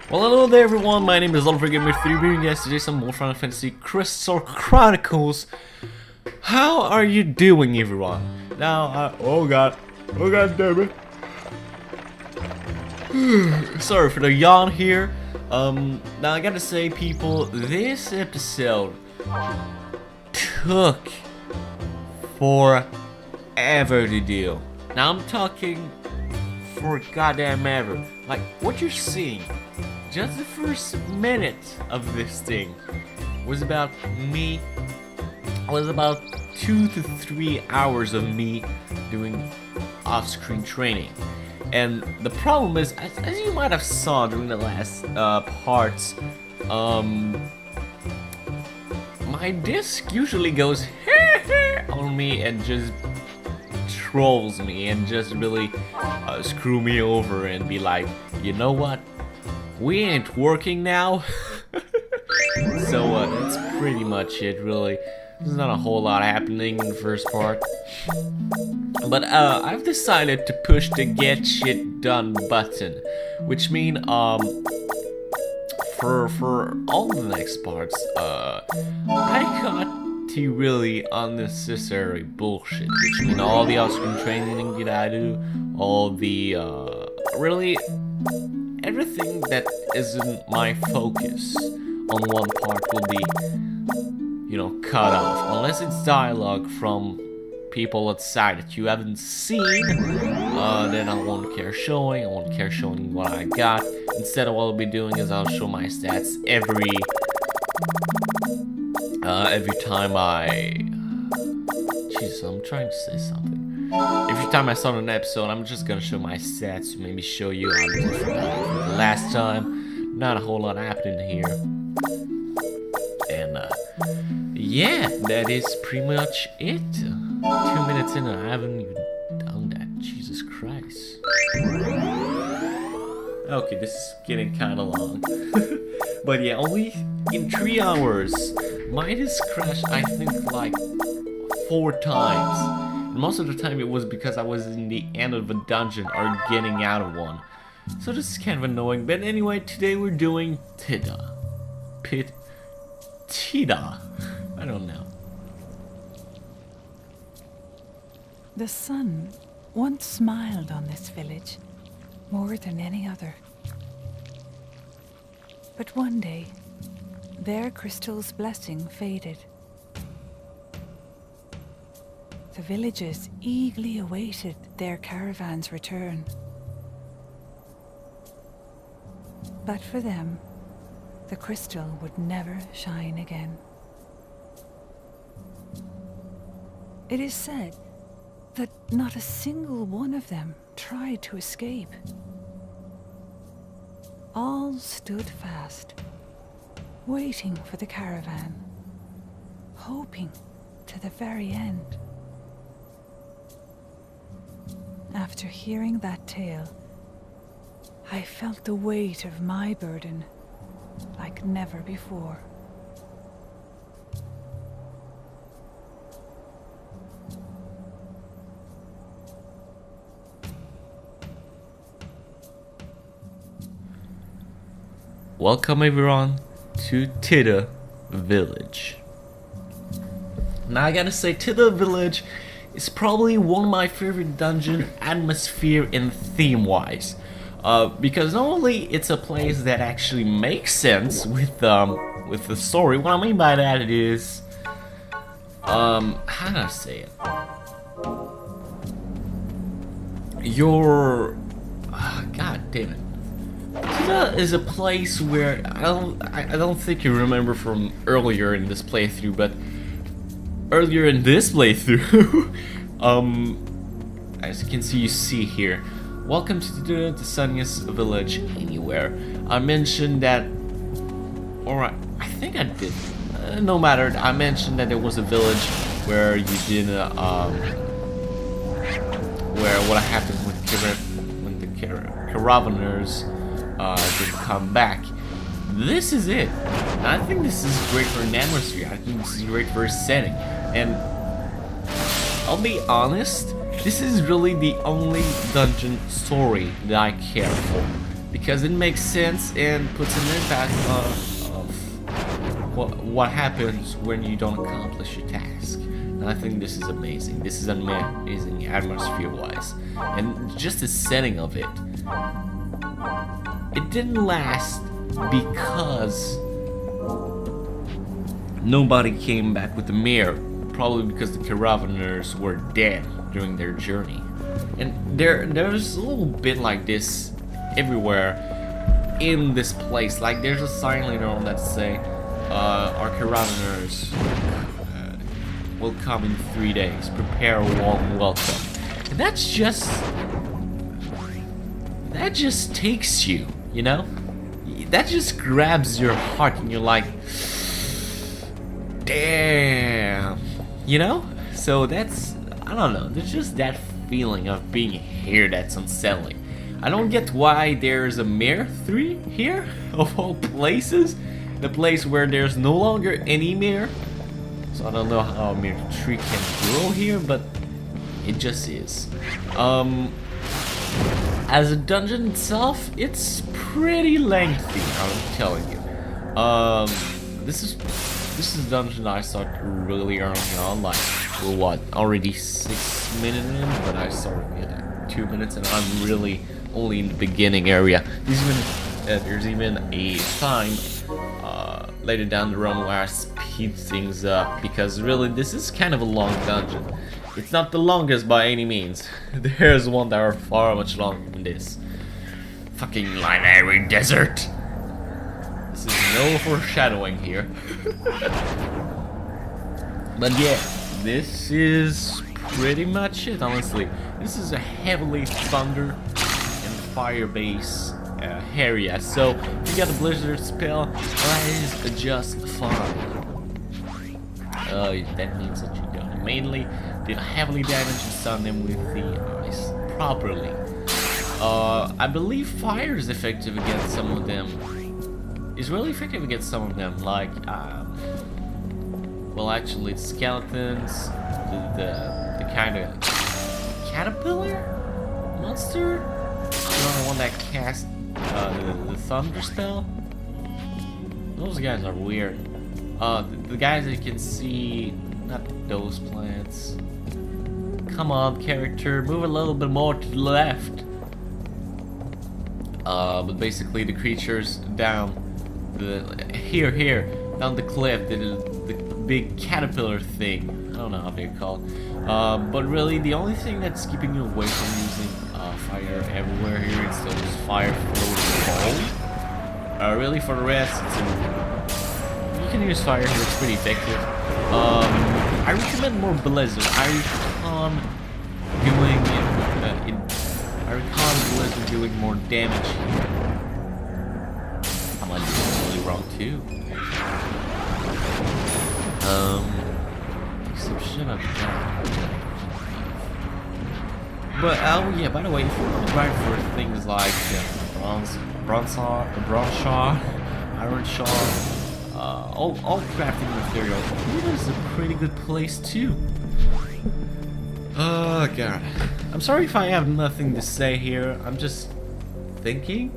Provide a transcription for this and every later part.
Well, hello there everyone, my name is Gamer3, bringing you guys today some more Final Fantasy Crystal Chronicles. How are you doing, everyone? Now, oh god damn it. Sorry for the yawn here. Now I gotta say, people, this episode took forever to do. Now I'm talking for goddamn ever. Like, what you're seeing, just the first minute of this thing was about me. Was about 2 to 3 hours of me doing off-screen training. And the problem is, as you might have saw during the last parts, my disc usually goes on me and just trolls me and just really screw me over and be like, you know what, we ain't working now. So that's pretty much it, really. There's not a whole lot happening in the first part, but I've decided to push the get shit done button, which mean for all the next parts I cut to really unnecessary bullshit, which mean all the off-screen training that I do, all the really everything that isn't my focus on one part will be, you know, cut off, unless it's dialogue from people outside that you haven't seen. Then I won't care showing. I won't care showing what I got. Instead, what I'll be doing is I'll show my stats every time I. Jesus, I'm trying to say something. Every time I start an episode, I'm just gonna show my stats to maybe show you how different I did from the last time. Not a whole lot happening here. And yeah, that is pretty much it. 2 minutes in and I haven't even done that. Jesus Christ. Okay, this is getting kind of long. But yeah, only in 3 hours. My disc crashed, I think, like 4 times. And most of the time it was because I was in the end of a dungeon or getting out of one. So this is kind of annoying. But anyway, today we're doing Tida. Tida. I don't know. The sun once smiled on this village more than any other. But one day, their crystal's blessing faded. The villagers eagerly awaited their caravan's return. But for them, the crystal would never shine again. It is said that not a single one of them tried to escape. All stood fast, waiting for the caravan, hoping to the very end. After hearing that tale, I felt the weight of my burden like never before. Welcome everyone to Tida Village. Now I gotta say, Tida Village is probably one of my favorite dungeon atmosphere and theme-wise. Because not only it's a place that actually makes sense with the story. What I mean by that is, how do I say it? God damn it. Tida is a place where I don't think you remember from earlier in this playthrough, but earlier in this playthrough, as you can see here. Welcome to the sunniest village anywhere. I mentioned that, or I think I did. No matter. I mentioned that there was a village where you did, where what happened when the caravaners didn't come back. This is it. And I think this is great for an atmosphere. I think this is great for a setting. And I'll be honest. This is really the only dungeon story that I care for. because it makes sense and puts an impact of what happens when you don't accomplish your task. And I think this is amazing. This is amazing atmosphere-wise, and just the setting of it. It didn't last because nobody came back with the mirror. Probably because the caravaners were dead during their journey. And there's a little bit like this everywhere in this place. Like there's a sign later on that say, our caravaners will come in 3 days. Prepare a warm welcome. And that just takes you, you know? That just grabs your heart and you're like, damn, you know? So that's, I don't know, there's just that feeling of being here that's unsettling. I don't get why there's a Mirror 3 here, of all places. The place where there's no longer any mirror. So I don't know how a Mirror 3 can grow here, but it just is. As a dungeon itself, it's pretty lengthy, I'm telling you. This is a dungeon I started really early on, like, we're what, already 6 minutes in, but I started at 2 minutes and I'm really only in the beginning area. There's even a time later down the road where I speed things up, because really this is kind of a long dungeon. It's not the longest by any means. There's one that are far much longer than this. Fucking Linary Desert. This is no foreshadowing here. But yeah, this is pretty much it, honestly. This is a heavily thunder and fire base area, so if you got a blizzard spell, that is just fine. That means that you don't mainly did heavily damage and stun them with the ice properly. I believe fire is effective against some of them. Is really effective against some of them, like well, actually, it's skeletons, the kind of caterpillar monster, the one that casts the thunder spell. Those guys are weird. The guys that you can see, not those plants. Come on, character, move a little bit more to the left. But basically, the creatures down here down the cliff, the big caterpillar thing. I don't know how they're called. But really, the only thing that's keeping you away from using fire everywhere here instead of just fire floating ball. Really, for the rest, you can use fire here. It's pretty effective. I recommend more blizzard. I recall blizzard doing more damage here. I might be totally wrong too. Exception of that. But yeah, by the way, if you're trying for things like bronze shard, iron shard, all crafting materials, it is a pretty good place too. Oh god. I'm sorry if I have nothing to say here. I'm just thinking.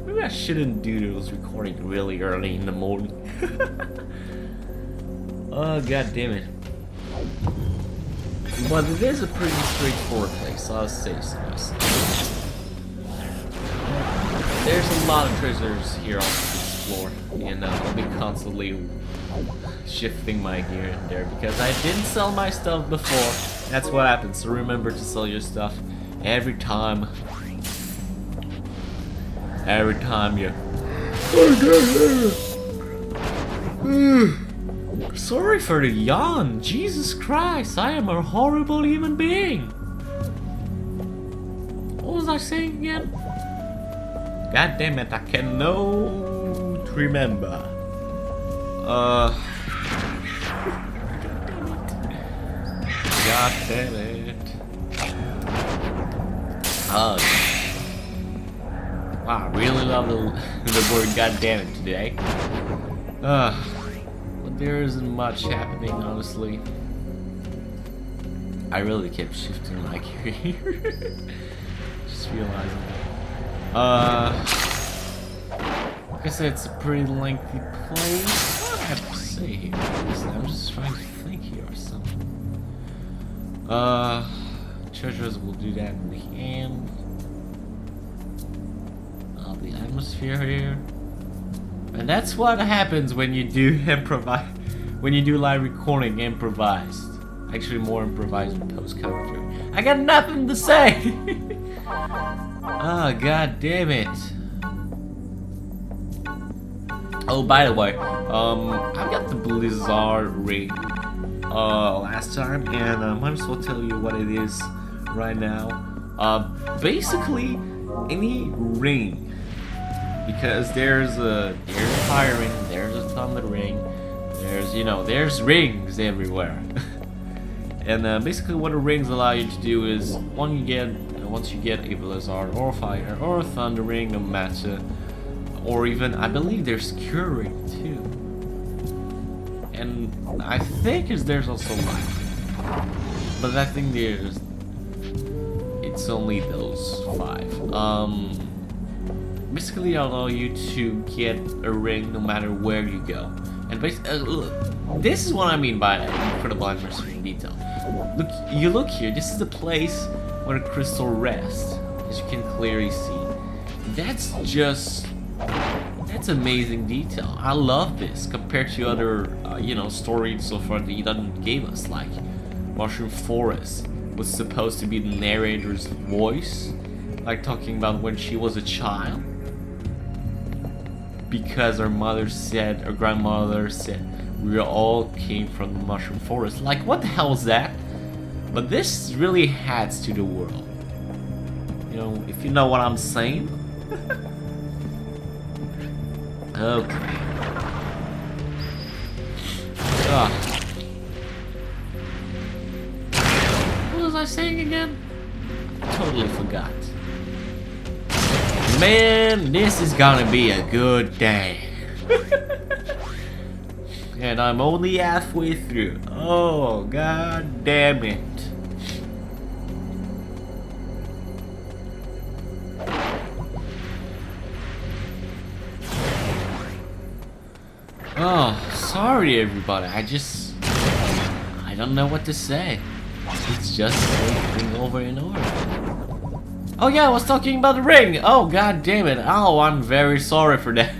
Maybe I shouldn't do those recording really early in the morning. Oh god damn it. But it is a pretty straightforward place, I'll say so myself. There's a lot of treasures here on this floor, and I'll be constantly shifting my gear in there because I didn't sell my stuff before. That's what happens, so remember to sell your stuff every time you... Sorry for the yawn. Jesus Christ, I am a horrible human being. What was I saying again? God damn it, I cannot remember. God damn it. Wow, I really love the word god damn it today. But there isn't much happening, honestly. I really kept shifting my gear here. Just realizing that. Like I said, it's a pretty lengthy place. What do I have to say here? I'm just trying to think here or something. Treasures, we'll do that in the end. The atmosphere here. And that's what happens when you do improvise. When you do live recording improvised. Actually, more improvised in post commentary. I got nothing to say! Oh, god damn it. Oh, by the way, I got the Blizzard ring last time, and I might as well tell you what it is right now. Basically, any ring. Because there's a fire ring, there's a thunder ring, there's rings everywhere. And basically what the rings allow you to do is once you get a blizzard or fire or a thunder ring, no matter, or even I believe there's cure ring too. And I think there's also life. But I think it's only those 5. Basically allow you to get a ring no matter where you go. And basically, this is what I mean by incredible atmosphere in detail. Look here, this is the place where the crystal rests, as you can clearly see. That's amazing detail. I love this compared to other, stories so far that Tida gave us, like Mushroom Forest was supposed to be the narrator's voice, like talking about when she was a child. Because her grandmother said, we all came from the Mushroom Forest. Like, what the hell is that? But this really adds to the world. If you know what I'm saying. Okay. What was I saying again? Totally forgot. Man, this is gonna be a good day. And I'm only halfway through. Oh, god damn it. Oh, sorry everybody. I don't know what to say. It's just the same thing over and over. Oh yeah, I was talking about the ring. Oh god damn it. Oh, I'm very sorry for that.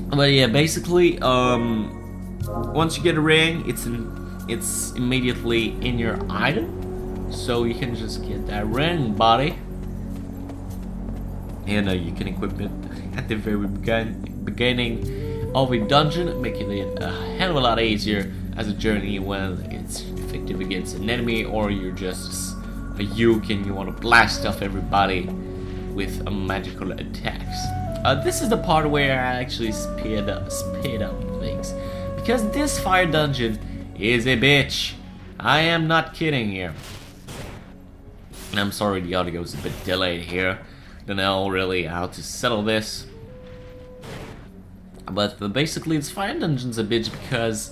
But yeah, basically, once you get a ring, it's immediately in your item, so you can just get that ring, buddy. And you can equip it at the very beginning of a dungeon, making it a hell of a lot easier as a journey when it's effective against an enemy, or you're just a Yuke and you want to blast off everybody with magical attacks. This is the part where I actually speed up things, because this fire dungeon is a bitch. I am not kidding here. And I'm sorry the audio is a bit delayed here. Don't know really how to settle this. But basically, this fire dungeon's a bitch because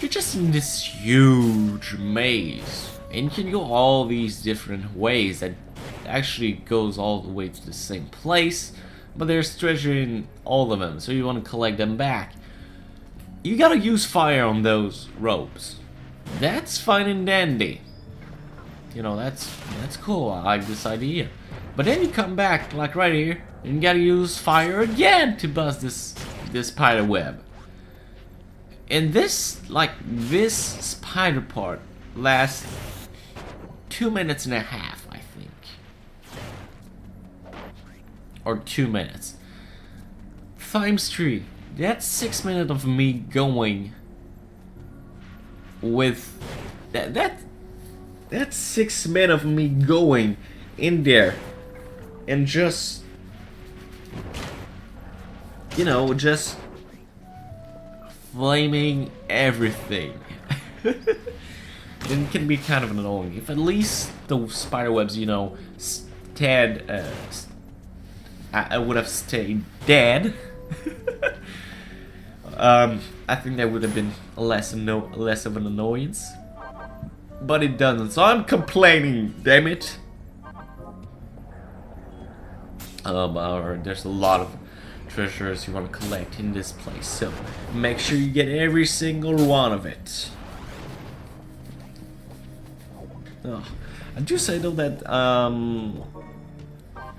you're just in this huge maze, and you can go all these different ways that actually goes all the way to the same place. But there's treasure in all of them, so you want to collect them back. You gotta use fire on those ropes. That's fine and dandy. That's cool. I like this idea. But then you come back, like right here, and you gotta use fire again to bust this spider web. And this spider part lasts 2.5 minutes, I think. Or 2 minutes. Times 3. That's 6 minutes of me going with that's 6 minutes of me going in there and just just flaming everything. It can be kind of annoying if at least the spider webs stayed I would have stayed dead. I think that would have been less of an annoyance, but it doesn't, so I'm complaining, damn it. There's a lot of treasures you want to collect in this place, so make sure you get every single one of it. Oh, I do say though that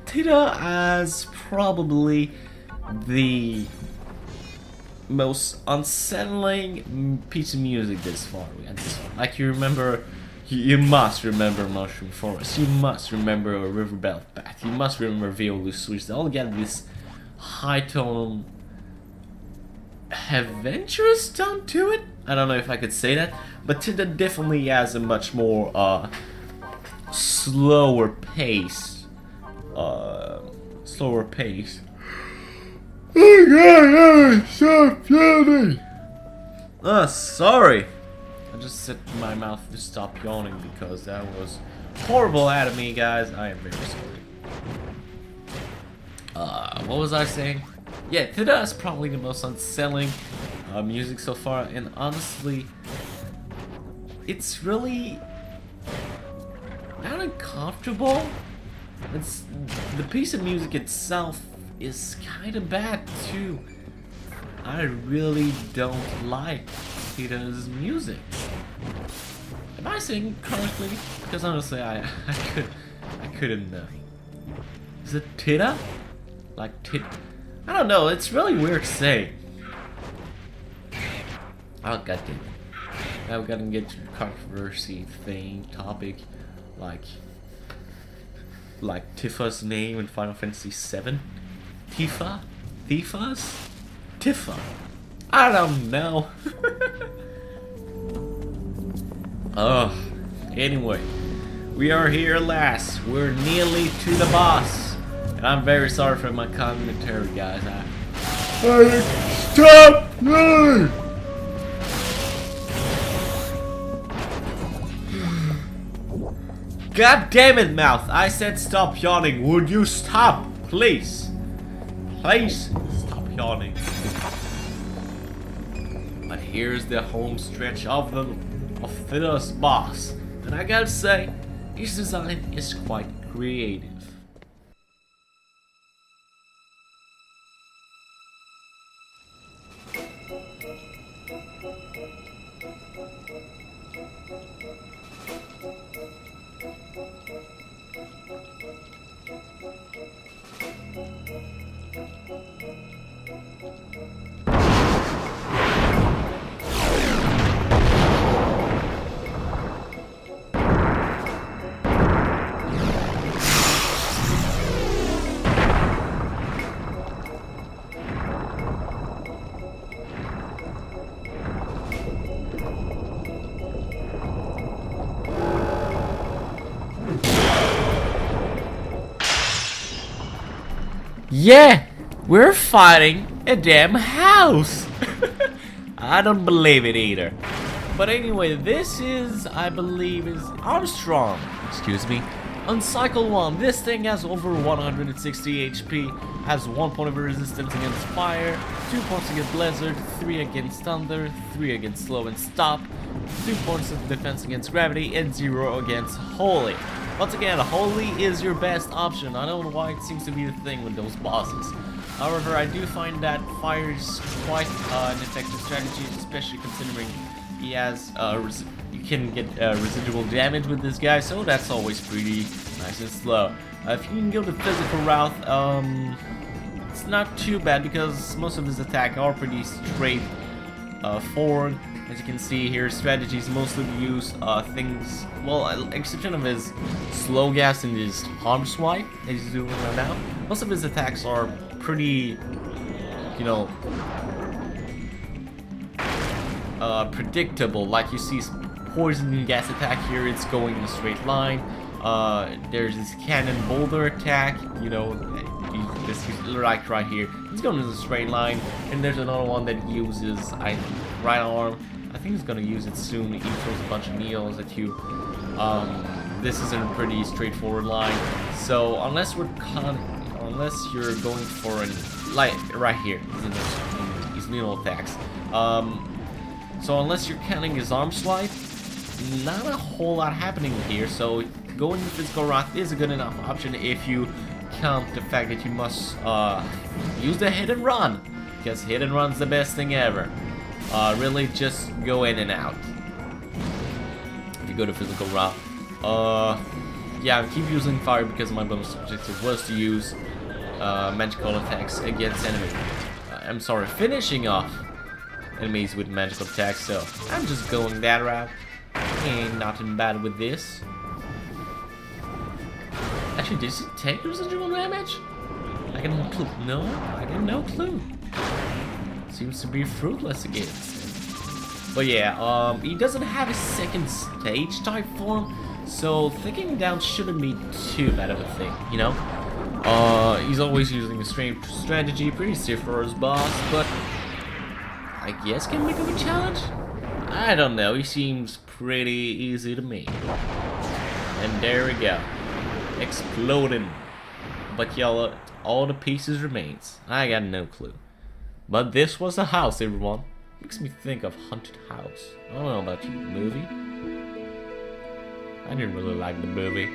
Tida has probably the most unsettling piece of music this far. Like you must remember Mushroom Forest. You must remember River Belt Path. You must remember Violu Switch. They all get this high tone, adventurous tone to it. I don't know if I could say that, but Tida definitely has a much more slower pace. Slower pace. Oh god, stop yawning! Sorry. I just set my mouth to stop yawning because that was horrible out of me, guys. I am very sorry. What was I saying? Yeah, Tida is probably the most unsettling music so far, and honestly, it's really not uncomfortable. It's the piece of music itself is kind of bad too. I really don't like Tida's music. Am I saying correctly? Because honestly, I couldn't know. Is it Tida? Like Tid? I don't know. It's really weird to say. Oh god damn it! Now we gotta get to the controversy thing topic, like Tifa's name in Final Fantasy VII. Tifa? Tifa's? Tifa? I don't know. Anyway, we are here at last. We're nearly to the boss. And I'm very sorry for my commentary, guys. Stop! No! God damn it, mouth! I said stop yawning. Would you stop, please? Please stop yawning. But here's the home stretch of Tida's boss, and I gotta say, his design is quite creative. Yeah, we're fighting a damn house. I don't believe it either. But anyway, this is, I believe, is Armstrong. Excuse me. On cycle 1, this thing has over 160 HP, has 1 point of resistance against fire, 2 points against blizzard, 3 against thunder, 3 against slow and stop, 2 points of defense against gravity, and 0 against holy. Once again, holy is your best option. I don't know why it seems to be the thing with those bosses. However, I do find that fire is quite an effective strategy, especially considering he has you can get residual damage with this guy, so that's always pretty nice and slow. If you can go the physical route, it's not too bad because most of his attacks are pretty straight forward. As you can see here, strategies mostly use things, well, exception of his slow gas and his arm swipe that he's doing right now. Most of his attacks are pretty, you know, predictable. Like you see his poison gas attack here, it's going in a straight line. There's this cannon boulder attack, you know, this like right here, it's going in a straight line. And there's another one that uses right arm. I think he's gonna use it soon. He throws a bunch of needles at you. This is a pretty straightforward line. So unless you're going for right here, his needle attacks. So unless you're counting his arm swipe, not a whole lot happening here. So going the physical route is a good enough option if you account the fact that you must use the hit and run, because hit and run's the best thing ever. Really just go in and out. If you go to physical route. Yeah, I keep using fire because my bonus objective was to use magical attacks against enemies. I'm sorry, finishing off enemies with magical attacks, so I'm just going that route. Ain't nothing bad with this. Actually, does it take residual damage? I got no clue. No, I got no clue. Seems to be fruitless again. But yeah, he doesn't have a second stage type form, so taking him down shouldn't be too bad of a thing, you know? He's always using a strange strategy, pretty stiff for his boss, but I guess can make him a challenge? I don't know, he seems pretty easy to me. And there we go. Exploding. But y'all, all the pieces remains. I got no clue. But this was a house, everyone. Makes me think of Haunted House. I don't know about you, movie. I didn't really like the movie.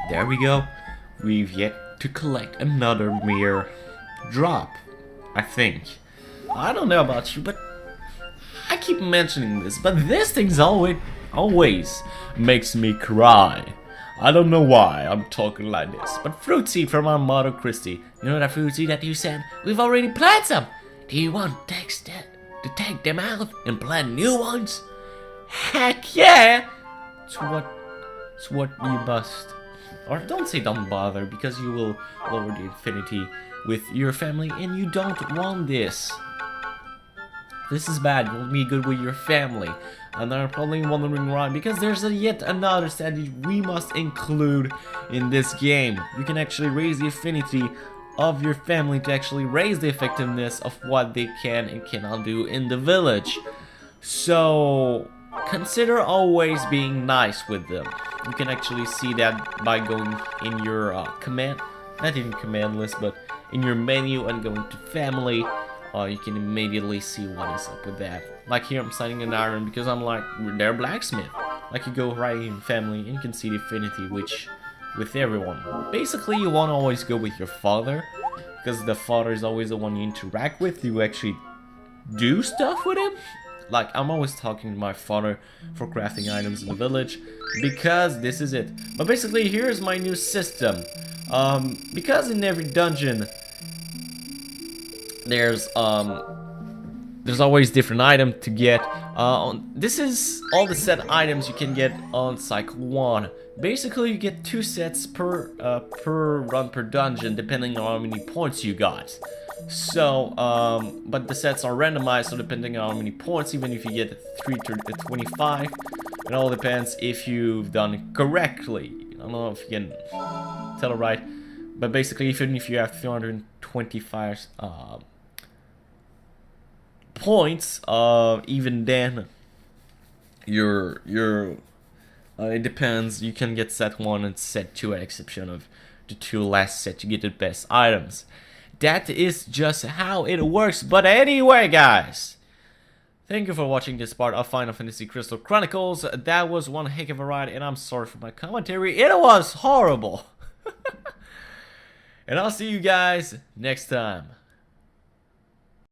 There we go. We've yet to collect another mere drop, I think. I don't know about you, but I keep mentioning this, but this thing's always makes me cry. I don't know why I'm talking like this, but fruit seed from our mother Christy. You know that fruit seed that you said? We've already planted some. Do you want to take them out and plant new ones? Heck yeah! It's what you must. Or don't say don't bother, because you will lower the infinity with your family and you don't want this. This is bad, you won't be good with your family. And they're probably wondering why, because there's yet another strategy we must include in this game. You can actually raise the affinity of your family to actually raise the effectiveness of what they can and cannot do in the village. So consider always being nice with them. You can actually see that by going in your not even command list, but in your menu and going to family. You can immediately see what is up with that. Like here I'm signing an iron because I'm like, they're blacksmith. Like you go right in family and you can see the affinity which with everyone. Basically you want to always go with your father, because the father is always the one you interact with. You actually do stuff with him. Like I'm always talking to my father for crafting items in the village, because this is it. But basically here's my new system. Because in every dungeon there's always different item to get. This is all the set items you can get on cycle 1. Basically you get 2 sets per run per dungeon, depending on how many points you got. So but the sets are randomized, so depending on how many points, even if you get 3 to 25, it all depends if you've done it correctly. I don't know if you can tell it right, but basically even if you have 325 points, even then you're it depends. You can get set 1 and set 2 at exception of the 2 last set to get the best items. That is just how it works. But anyway, guys, thank you for watching this part of Final Fantasy Crystal Chronicles. That was one heck of a ride, and I'm sorry for my commentary. It was horrible. And I'll see you guys next time.